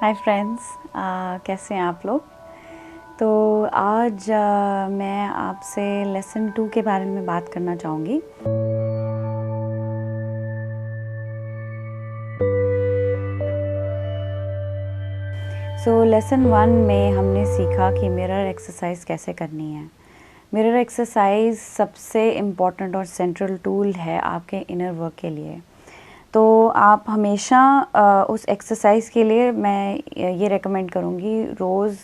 Hi friends, कैसे हैं आप लोग। तो आज मैं आपसे लेसन 2 के बारे में बात करना चाहूँगी। लेसन 1 में हमने सीखा कि मिरर एक्सरसाइज कैसे करनी है। मिरर एक्सरसाइज सबसे इम्पॉर्टेंट और सेंट्रल टूल है आपके इनर वर्क के लिए। तो आप हमेशा उस एक्सरसाइज के लिए मैं ये रेकमेंड करूँगी, रोज़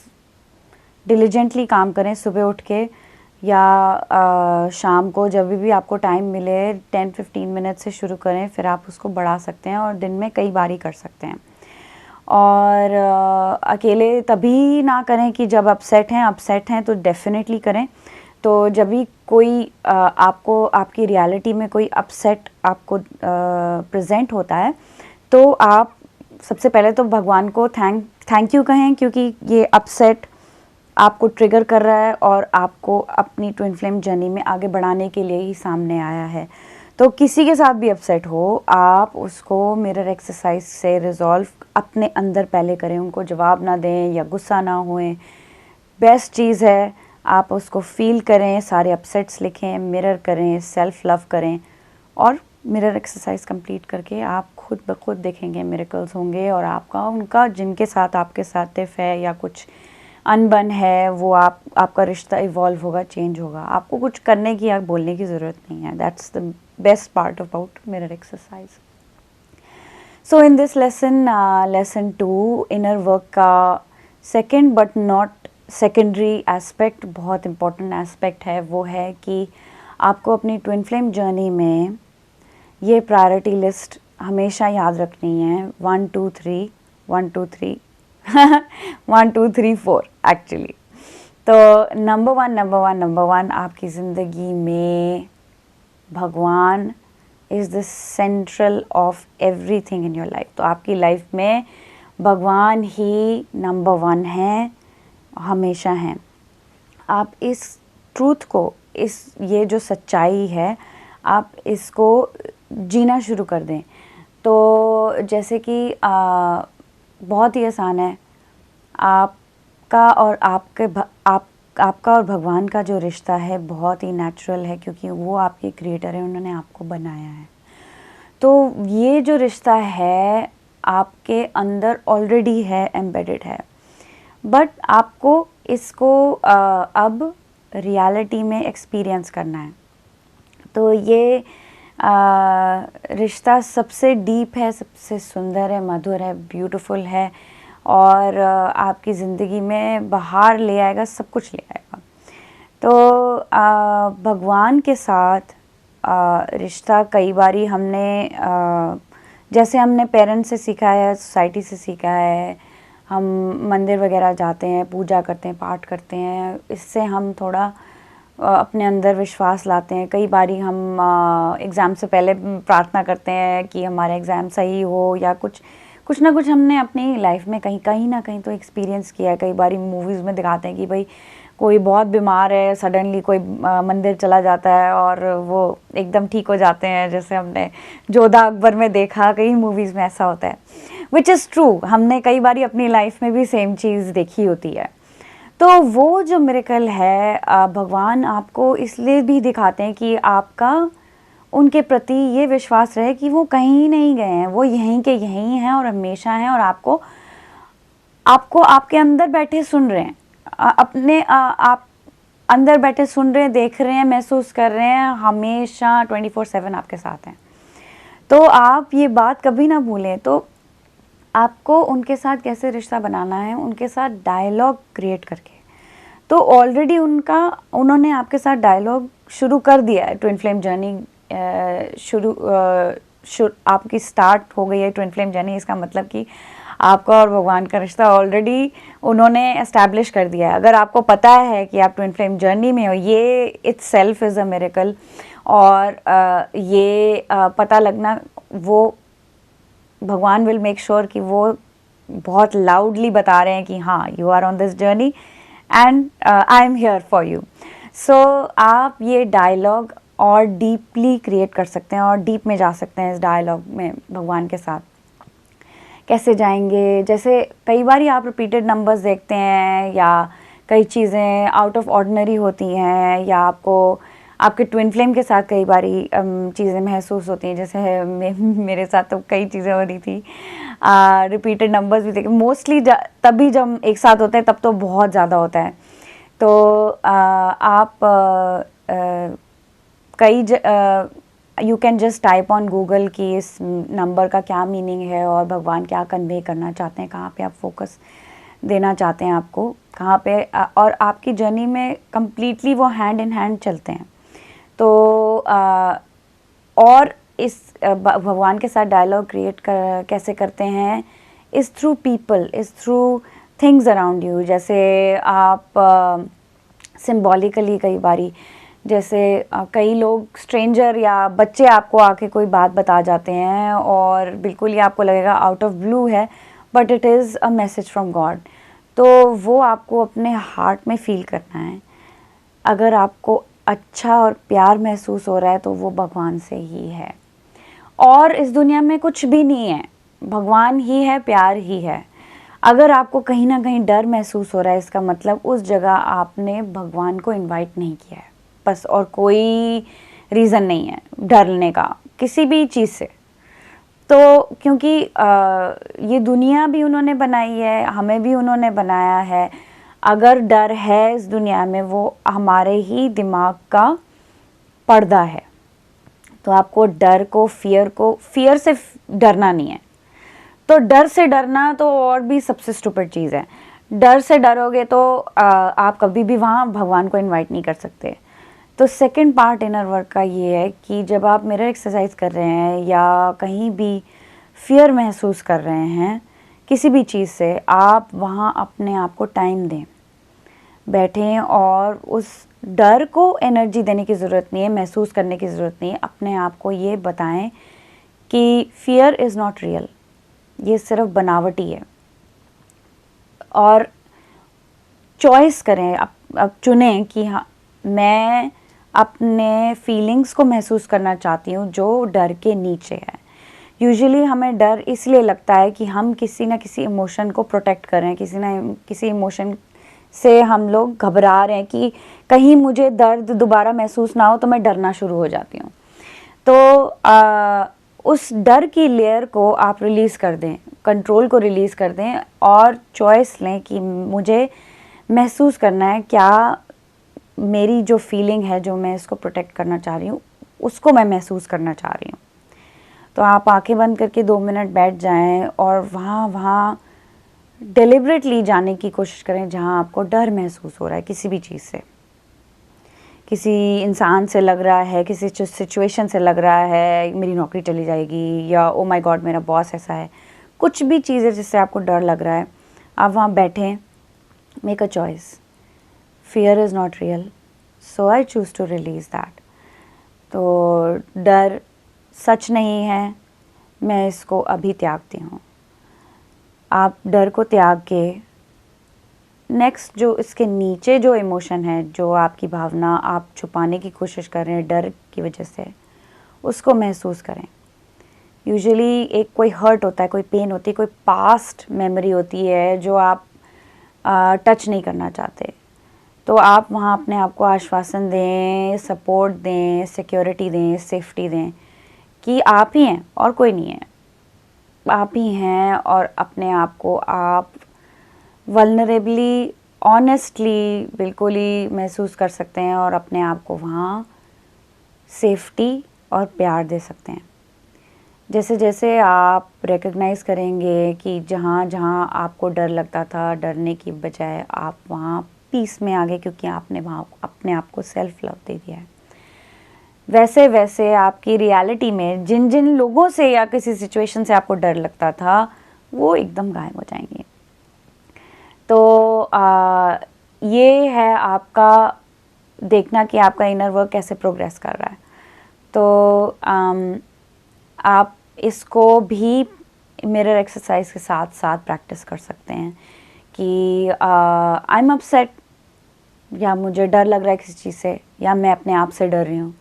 डिलीजेंटली काम करें, सुबह उठ के या शाम को जब भी आपको टाइम मिले 10-15 मिनट से शुरू करें, फिर आप उसको बढ़ा सकते हैं और दिन में कई बार ही कर सकते हैं। और अकेले तभी ना करें कि जब अपसेट हैं तो डेफिनेटली करें। तो जब भी कोई आपको आपकी रियलिटी में कोई अपसेट आपको प्रेजेंट होता है, तो आप सबसे पहले तो भगवान को थैंक यू कहें, क्योंकि ये अपसेट आपको ट्रिगर कर रहा है और आपको अपनी ट्विन फ्लेम जर्नी में आगे बढ़ाने के लिए ही सामने आया है। तो किसी के साथ भी अपसेट हो, आप उसको मिरर एक्सरसाइज से रिजॉल्व अपने अंदर पहले करें, उनको जवाब ना दें या गुस्सा ना होएं। बेस्ट चीज़ है आप उसको फील करें, सारे अपसेट्स लिखें, मिरर करें, सेल्फ लव करें और मिरर एक्सरसाइज कंप्लीट करके आप खुद ब खुद देखेंगे मिरेकल्स होंगे और आपका उनका जिनके साथ आपके साथ तिफ है या कुछ अनबन है, वो आपका रिश्ता इवॉल्व होगा, चेंज होगा। आपको कुछ करने की या बोलने की ज़रूरत नहीं है। That's the best part about mirror exercise. So in this lesson 2 inner work का second but not secondary aspect, बहुत इम्पॉर्टेंट एस्पेक्ट है, वो है कि आपको अपनी ट्विन फ्लेम जर्नी में ये प्रायोरिटी लिस्ट हमेशा याद रखनी है। 1 2 3 1 2 3 1 2 3 4 एक्चुअली। तो नंबर वन आपकी ज़िंदगी में भगवान is the central of everything in your life. तो आपकी लाइफ में भगवान ही नंबर 1 हैं, हमेशा हैं। आप इस ट्रूथ को, ये जो सच्चाई है, आप इसको जीना शुरू कर दें। तो जैसे कि बहुत ही आसान है, आपका और आपका और भगवान का जो रिश्ता है बहुत ही नेचुरल है, क्योंकि वो आपके क्रिएटर हैं, उन्होंने आपको बनाया है। तो ये जो रिश्ता है आपके अंदर ऑलरेडी है, एम्बेडेड है, बट आपको इसको अब रियलिटी में एक्सपीरियंस करना है। तो ये रिश्ता सबसे डीप है, सबसे सुंदर है, मधुर है, ब्यूटीफुल है और आपकी ज़िंदगी में बाहर ले आएगा, सब कुछ ले आएगा। तो भगवान के साथ रिश्ता कई बारी हमने जैसे हमने पेरेंट्स से सीखा है, सोसाइटी से सीखा है, हम मंदिर वगैरह जाते हैं, पूजा करते हैं, पाठ करते हैं, इससे हम थोड़ा अपने अंदर विश्वास लाते हैं। कई बारी हम एग्ज़ाम से पहले प्रार्थना करते हैं कि हमारा एग्ज़ाम सही हो, या कुछ ना कुछ हमने अपनी लाइफ में कहीं ना कहीं तो एक्सपीरियंस किया है। कई बारी मूवीज़ में दिखाते हैं कि भाई कोई बहुत बीमार है, सडनली कोई मंदिर चला जाता है और वो एकदम ठीक हो जाते हैं, जैसे हमने जोधा अकबर में देखा, कई मूवीज़ में ऐसा होता है, विच इज़ ट्रू। हमने कई बारी अपनी लाइफ में भी सेम चीज़ देखी होती है। तो वो जो मिरेकल है, भगवान आपको इसलिए भी दिखाते हैं कि आपका उनके प्रति ये विश्वास रहे कि वो कहीं नहीं गए हैं, वो यहीं के यहीं हैं और हमेशा हैं, और आपको आपके अंदर बैठे सुन रहे हैं, आप अंदर बैठे सुन रहे हैं, देख रहे हैं, महसूस कर रहे हैं, हमेशा 24/7 आपके साथ हैं। तो आप ये बात कभी ना भूलें। तो आपको उनके साथ कैसे रिश्ता बनाना है, उनके साथ डायलॉग क्रिएट करके। तो ऑलरेडी उन्होंने आपके साथ डायलॉग शुरू कर दिया है। ट्विन फ्लेम जर्नी आपकी स्टार्ट हो गई है, ट्विन फ्लेम जर्नी। इसका मतलब कि आपका और भगवान का रिश्ता ऑलरेडी उन्होंने एस्टैब्लिश कर दिया है। अगर आपको पता है कि आप ट्विन फ्लेम जर्नी में हो, ये इट्सेल्फ इज़ अ मिरेकल। और ये पता लगना, वो भगवान विल मेक श्योर कि वो बहुत लाउडली बता रहे हैं कि हाँ, you are on this journey and I am here for you. So आप ये डायलॉग और डीपली क्रिएट कर सकते हैं और डीप में जा सकते हैं इस डायलॉग में भगवान के साथ, कैसे जाएंगे। जैसे कई बार आप रिपीटेड नंबर्स देखते हैं या कई चीज़ें आउट ऑफ ऑर्डिनरी होती हैं, या आपको आपके ट्विन फ्लेम के साथ कई बारी चीज़ें महसूस होती हैं। जैसे मेरे साथ तो कई चीज़ें हो रही थी, रिपीटेड नंबर्स भी देखे मोस्टली तभी जब हम एक साथ होते हैं तब तो बहुत ज़्यादा होता है। तो आप you can just type on Google कि इस नंबर का क्या मीनिंग है और भगवान क्या कन्वे करना चाहते हैं, कहाँ पे आप फोकस देना चाहते हैं, आपको कहाँ पे और आपकी जर्नी में कम्प्लीटली वो हैंड इन हैंड चलते हैं। तो और इस भगवान के साथ डायलॉग क्रिएट कैसे करते हैं, is through people, is through things around you. जैसे आप सिम्बॉलिकली कई बारी जैसे कई लोग स्ट्रेंजर या बच्चे आपको आके कोई बात बता जाते हैं और बिल्कुल ही आपको लगेगा आउट ऑफ ब्लू है, but it is a message from God. तो वो आपको अपने हार्ट में फील करना है। अगर आपको अच्छा और प्यार महसूस हो रहा है तो वो भगवान से ही है, और इस दुनिया में कुछ भी नहीं है, भगवान ही है, प्यार ही है। अगर आपको कहीं ना कहीं डर महसूस हो रहा है, इसका मतलब उस जगह आपने भगवान को इनवाइट नहीं किया है बस, और कोई रीज़न नहीं है डरने का किसी भी चीज़ से। तो क्योंकि ये दुनिया भी उन्होंने बनाई है, हमें भी उन्होंने बनाया है। अगर डर है इस दुनिया में, वो हमारे ही दिमाग का पर्दा है। तो आपको डर को, फियर से डरना नहीं है। तो डर से डरना तो और भी सबसे स्टूपिड चीज़ है। डर से डरोगे तो आप कभी भी वहाँ भगवान को इनवाइट नहीं कर सकते। तो सेकंड पार्ट इनर वर्क का ये है कि जब आप मिरर एक्सरसाइज कर रहे हैं या कहीं भी फियर महसूस कर रहे हैं किसी भी चीज़ से, आप वहाँ अपने आप को टाइम दें, बैठें और उस डर को एनर्जी देने की ज़रूरत नहीं है, महसूस करने की ज़रूरत नहीं है। अपने आप को ये बताएं कि फियर इज़ नॉट रियल, ये सिर्फ बनावटी है। और चॉइस करें, अब चुनें कि हाँ, मैं अपने फीलिंग्स को महसूस करना चाहती हूँ जो डर के नीचे है। यूजुअली हमें डर इसलिए लगता है कि हम किसी ना किसी इमोशन को प्रोटेक्ट कर रहे हैं, किसी ना किसी इमोशन से हम लोग घबरा रहे हैं कि कहीं मुझे दर्द दोबारा महसूस ना हो, तो मैं डरना शुरू हो जाती हूँ। तो उस डर की लेयर को आप रिलीज़ कर दें, कंट्रोल को रिलीज़ कर दें और चॉइस लें कि मुझे महसूस करना है क्या, मेरी जो फीलिंग है, जो मैं इसको प्रोटेक्ट करना चाह रही हूँ, उसको मैं महसूस करना चाह रही हूँ। तो आप आंखें बंद करके 2 मिनट बैठ जाएं और वहाँ डिलिबरेटली जाने की कोशिश करें जहाँ आपको डर महसूस हो रहा है किसी भी चीज़ से। किसी इंसान से लग रहा है, किसी सिचुएशन से लग रहा है मेरी नौकरी चली जाएगी, या ओ माय गॉड मेरा बॉस ऐसा है, कुछ भी चीज़ है जिससे आपको डर लग रहा है, आप वहाँ बैठें, make a choice, fear is not real, so I choose to release that. तो डर सच नहीं है, मैं इसको अभी त्यागती हूँ। आप डर को त्याग के नेक्स्ट जो इसके नीचे जो इमोशन है, जो आपकी भावना आप छुपाने की कोशिश कर रहे हैं डर की वजह से, उसको महसूस करें। यूजुअली एक कोई हर्ट होता है, कोई पेन होती है, कोई पास्ट मेमोरी होती है जो आप टच नहीं करना चाहते। तो आप वहाँ अपने आप को आश्वासन दें, सपोर्ट दें, सिक्योरिटी दें, सेफ्टी दें कि आप ही हैं और कोई नहीं है, आप ही हैं। और अपने आप को आप वल्नरेबली, ऑनेस्टली बिल्कुल ही महसूस कर सकते हैं और अपने आप को वहाँ सेफ्टी और प्यार दे सकते हैं। जैसे जैसे आप रिकग्नाइज़ करेंगे कि जहाँ जहाँ आपको डर लगता था, डरने की बजाय आप वहाँ पीस में आ गए क्योंकि आपने वहाँ अपने आप को सेल्फ लव दे दिया है, वैसे वैसे आपकी रियलिटी में जिन जिन लोगों से या किसी सिचुएशन से आपको डर लगता था वो एकदम गायब हो जाएंगे। तो ये है आपका देखना कि आपका इनर वर्क कैसे प्रोग्रेस कर रहा है। तो आप इसको भी मिरर एक्सरसाइज के साथ साथ प्रैक्टिस कर सकते हैं कि आई एम अपसेट, या मुझे डर लग रहा है किसी चीज़ से, या मैं अपने आप से डर रही हूँ।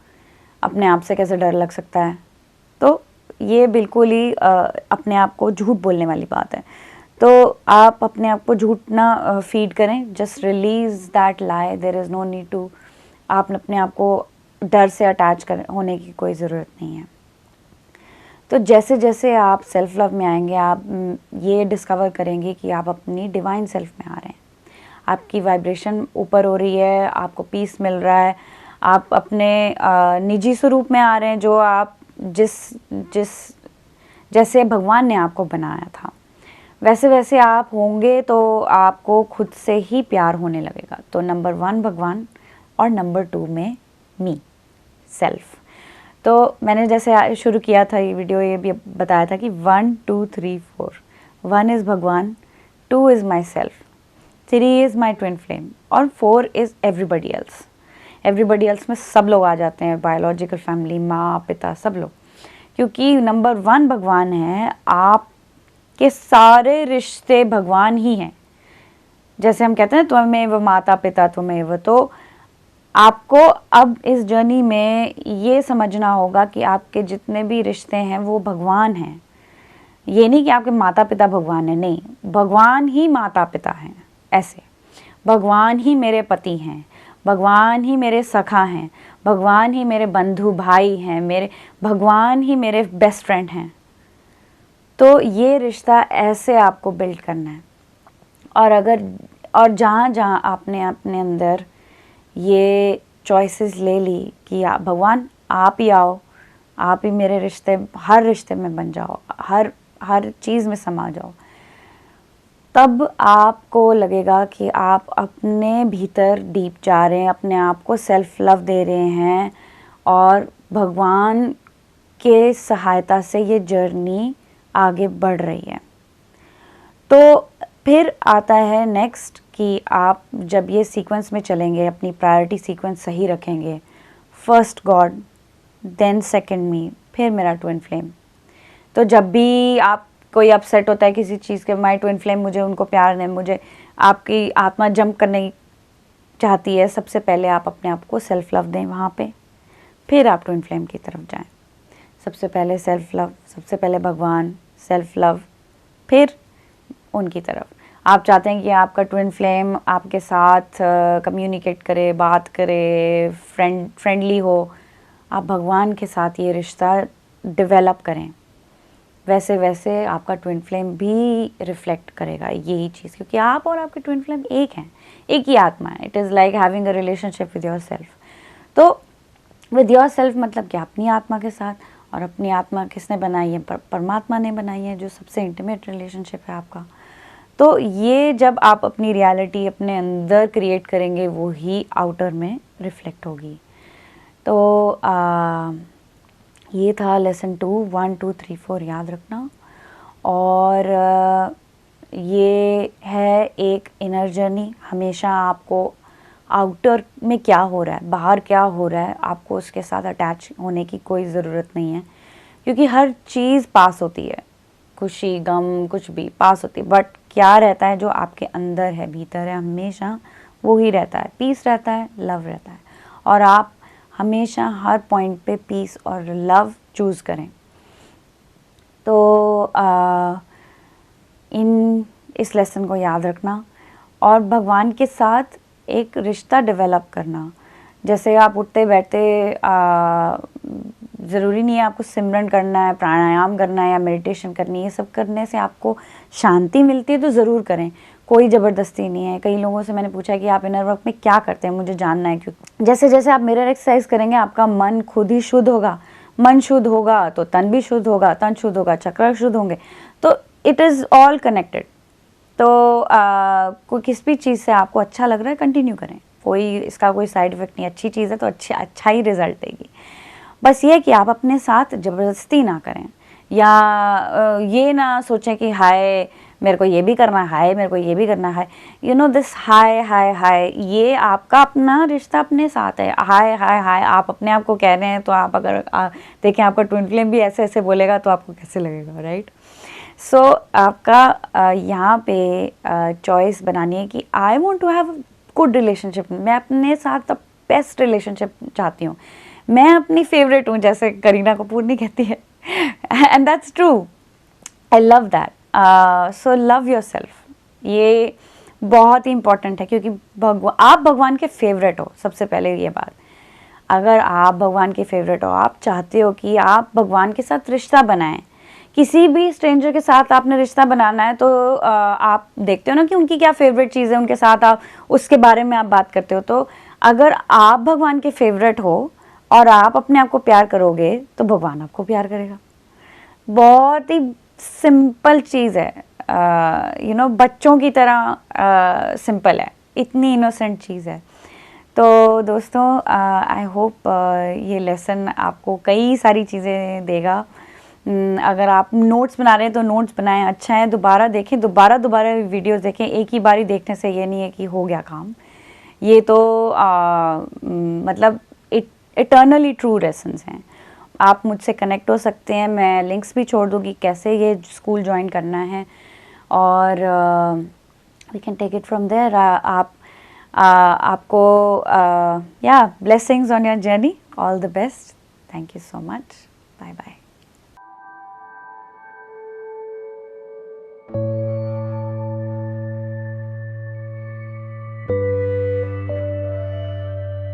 अपने आप से कैसे डर लग सकता है? तो ये बिल्कुल ही अपने आप को झूठ बोलने वाली बात है। तो आप अपने आप को झूठ ना फीड करें, just release that lie, there is no need to, आप अपने आप को डर से अटैच कर होने की कोई ज़रूरत नहीं है। तो जैसे जैसे आप सेल्फ लव में आएंगे, आप ये डिस्कवर करेंगे कि आप अपनी डिवाइन सेल्फ में आ रहे हैं, आपकी वाइब्रेशन ऊपर हो रही है, आपको पीस मिल रहा है, आप अपने निजी स्वरूप में आ रहे हैं, जो आप जैसे भगवान ने आपको बनाया था वैसे वैसे आप होंगे, तो आपको खुद से ही प्यार होने लगेगा। तो नंबर 1 भगवान और नंबर 2 में मी, सेल्फ। तो मैंने जैसे शुरू किया था ये वीडियो, ये भी बताया था कि 1 2 3 4, 1 इज़ भगवान, 2 is my self, 3 is my twin flame और 4 is everybody else. Everybody else में सब लोग आ जाते हैं, बायोलॉजिकल फैमिली, माँ पिता, सब लोग, क्योंकि नंबर 1 भगवान है। आपके सारे रिश्ते भगवान ही हैं। जैसे हम कहते हैं त्वमेव माता पिता त्वमेव, तो आपको अब इस जर्नी में ये समझना होगा कि आपके जितने भी रिश्ते हैं वो भगवान हैं। ये नहीं कि आपके माता पिता भगवान है, नहीं, भगवान ही माता पिता हैं। ऐसे भगवान ही मेरे पति हैं, भगवान ही मेरे सखा हैं, भगवान ही मेरे बंधु भाई हैं, मेरे भगवान ही मेरे बेस्ट फ्रेंड हैं। तो ये रिश्ता ऐसे आपको बिल्ड करना है। और जहाँ जहाँ आपने अपने अंदर ये चॉइसेस ले ली कि भगवान आप ही आओ, आप ही मेरे रिश्ते, हर रिश्ते में बन जाओ, हर चीज़ में समा जाओ, तब आपको लगेगा कि आप अपने भीतर डीप जा रहे हैं, अपने आप को सेल्फ लव दे रहे हैं, और भगवान के सहायता से ये जर्नी आगे बढ़ रही है। तो फिर आता है नेक्स्ट कि आप जब ये सीक्वेंस में चलेंगे, अपनी प्रायोरिटी सीक्वेंस सही रखेंगे, फर्स्ट गॉड, देन सेकंड मी, फिर मेरा ट्विन फ्लेम। तो जब भी आप कोई अपसेट होता है किसी चीज़ के, माई ट्विन फ्लेम, मुझे उनको प्यार नहीं, मुझे आपकी आत्मा जंप करने चाहती है, सबसे पहले आप अपने आप को सेल्फ लव दें वहाँ पे, फिर आप ट्विन फ्लेम की तरफ जाएं। सबसे पहले सेल्फ लव, सबसे पहले भगवान, सेल्फ लव, फिर उनकी तरफ। आप चाहते हैं कि आपका ट्विन फ्लेम आपके साथ कम्युनिकेट करे, बात करे, फ्रेंडली हो, आप भगवान के साथ ये रिश्ता डेवलप करें। वैसे वैसे आपका ट्विन फ्लेम भी रिफ्लेक्ट करेगा यही चीज़, क्योंकि आप और आपके ट्विन फ्लेम एक हैं, एक ही आत्मा है। It is like having a relationship with your self. तो विद योर सेल्फ मतलब क्या, अपनी आत्मा के साथ। और अपनी आत्मा किसने बनाई है? परमात्मा ने बनाई है, जो सबसे इंटीमेट रिलेशनशिप है आपका। तो ये जब आप अपनी रियलिटी अपने अंदर क्रिएट करेंगे, वो ही आउटर में रिफ्लेक्ट होगी। तो ये था लेसन 2, 1 2 3 4 याद रखना। और ये है एक इनर जर्नी। हमेशा आपको आउटर में क्या हो रहा है, बाहर क्या हो रहा है, आपको उसके साथ अटैच होने की कोई ज़रूरत नहीं है, क्योंकि हर चीज़ पास होती है, खुशी गम कुछ भी पास होती है, बट क्या रहता है जो आपके अंदर है, भीतर है, हमेशा वो ही रहता है। पीस रहता है, लव रहता है, और आप हमेशा हर पॉइंट पे पीस और लव चूज़ करें। तो इस लेसन को याद रखना और भगवान के साथ एक रिश्ता डेवलप करना। जैसे आप उठते बैठते, ज़रूरी नहीं है आपको सिमरन करना है, प्राणायाम करना है या मेडिटेशन करनी है। ये सब करने से आपको शांति मिलती है तो ज़रूर करें, कोई ज़बरदस्ती नहीं है। कई लोगों से मैंने पूछा कि आप इनर वर्क में क्या करते हैं, मुझे जानना है। क्योंकि जैसे जैसे आप मिरर एक्सरसाइज करेंगे, आपका मन खुद ही शुद्ध होगा। मन शुद्ध होगा तो तन भी शुद्ध होगा, तन शुद्ध होगा चक्र शुद्ध होंगे। तो इट इज़ ऑल कनेक्टेड। तो कोई किस भी चीज़ से आपको अच्छा लग रहा है, कंटिन्यू करें, इसका कोई साइड इफ़ेक्ट नहीं। अच्छी चीज़ है तो अच्छा ही रिजल्ट देगी। बस ये कि आप अपने साथ ज़बरदस्ती ना करें, या ये ना सोचें कि हाय मेरे को ये भी करना है, हाय मेरे को ये भी करना है। यू नो दिस हाय हाय हाय, ये आपका अपना रिश्ता अपने साथ है। हाय हाय हाय आप अपने आप को कह रहे हैं, तो आप अगर देखें आपका ट्विन फ्लेम भी ऐसे ऐसे बोलेगा तो आपको कैसे लगेगा, राइट? सो आपका यहाँ पे चॉइस बनानी है कि I want to have good relationship. मैं अपने साथ द बेस्ट रिलेशनशिप चाहती हूँ। मैं अपनी फेवरेट हूँ, जैसे करीना कपूर नहीं कहती है, and that's true, I love that. So love your self, ये बहुत ही इम्पॉर्टेंट है, क्योंकि आप भगवान के फेवरेट हो। सबसे पहले ये बात, अगर आप भगवान के फेवरेट हो, आप चाहते हो कि आप भगवान के साथ रिश्ता बनाएं, किसी भी स्ट्रेंजर के साथ आपने रिश्ता बनाना है, तो आप देखते हो ना कि उनकी क्या फेवरेट चीज़ है, उनके साथ आप उसके बारे में आप बात करते हो। तो अगर आप भगवान के फेवरेट हो और आप अपने आप को प्यार करोगे, तो भगवान आपको प्यार करेगा। बहुत ही सिंपल चीज़ है, बच्चों की तरह सिंपल है, इतनी इनोसेंट चीज़ है। तो दोस्तों, आई होप ये लेसन आपको कई सारी चीज़ें देगा। अगर आप नोट्स बना रहे हैं तो नोट्स बनाएं, अच्छा है, दोबारा देखें, दोबारा वीडियोस देखें। एक ही बारी देखने से ये नहीं है कि हो गया काम, ये तो मतलब इटर्नली ट्रू लेसन्स हैं। आप मुझसे कनेक्ट हो सकते हैं, मैं लिंक्स भी छोड़ दूँगी कैसे ये स्कूल ज्वाइन करना है, और we can take it from there. आपको blessings on your journey, all the best, thank you so much, bye bye.